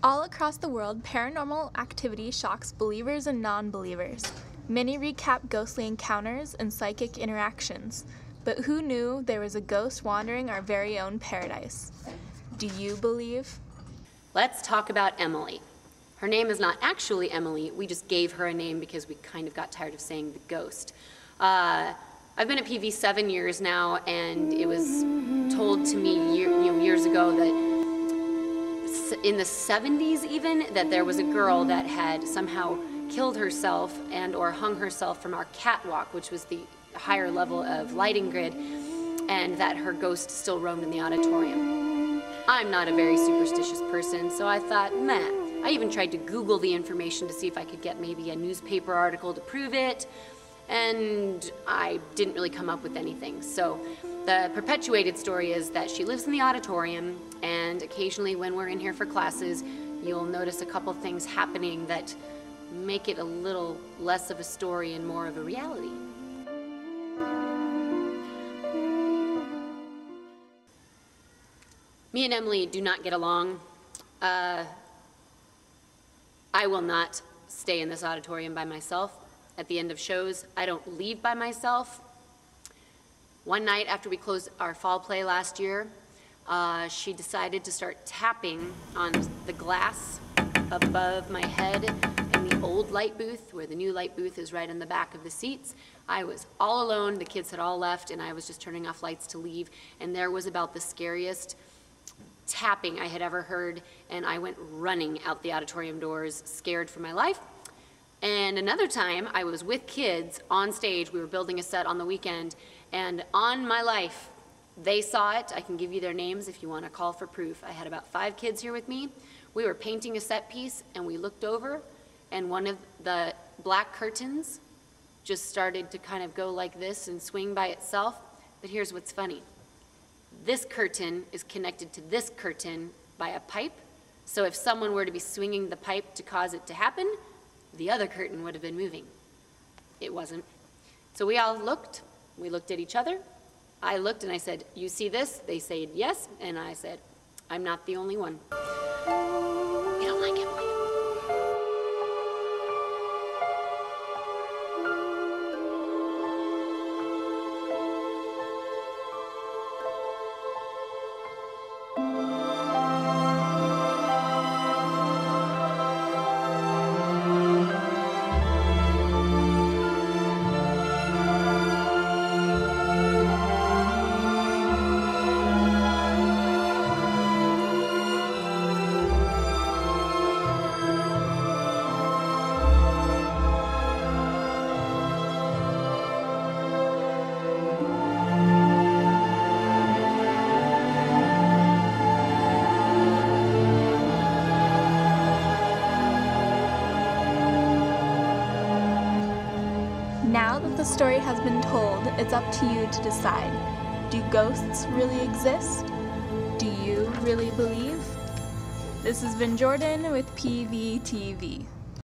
All across the world, paranormal activity shocks believers and non-believers. Many recap ghostly encounters and psychic interactions. But who knew there was a ghost wandering our very own paradise? Do you believe? Let's talk about Emily. Her name is not actually Emily. We just gave her a name because we kind of got tired of saying the ghost. I've been at PV 7 years now, and it was told to me years ago that in the 70s even, that there was a girl that had somehow killed herself and or hung herself from our catwalk, which was the higher level of lighting grid, and that her ghost still roamed in the auditorium. I'm not a very superstitious person, so I thought, meh. I even tried to Google the information to see if I could get maybe a newspaper article to prove it, and I didn't really come up with anything. So the perpetuated story is that she lives in the auditorium, and occasionally when we're in here for classes, you'll notice a couple things happening that make it a little less of a story and more of a reality. Me and Emily do not get along. I will not stay in this auditorium by myself. At the end of shows, I don't leave by myself. One night after we closed our fall play last year, she decided to start tapping on the glass above my head in the old light booth, where the new light booth is right in the back of the seats. I was all alone, the kids had all left, and I was just turning off lights to leave, and there was about the scariest tapping I had ever heard, and I went running out the auditorium doors, scared for my life. And another time, I was with kids on stage. We were building a set on the weekend, and on my life, they saw it. I can give you their names if you want to call for proof. I had about 5 kids here with me. We were painting a set piece, and we looked over, and one of the black curtains just started to kind of go like this and swing by itself. But here's what's funny. This curtain is connected to this curtain by a pipe, so if someone were to be swinging the pipe to cause it to happen, the other curtain would have been moving. It wasn't. So we all looked. We looked at each other. I looked and I said, "You see this?" They said yes, and I said, "I'm not the only one." We don't like Emily. Now that the story has been told, it's up to you to decide. Do ghosts really exist? Do you really believe? This has been Jordan with PVTV.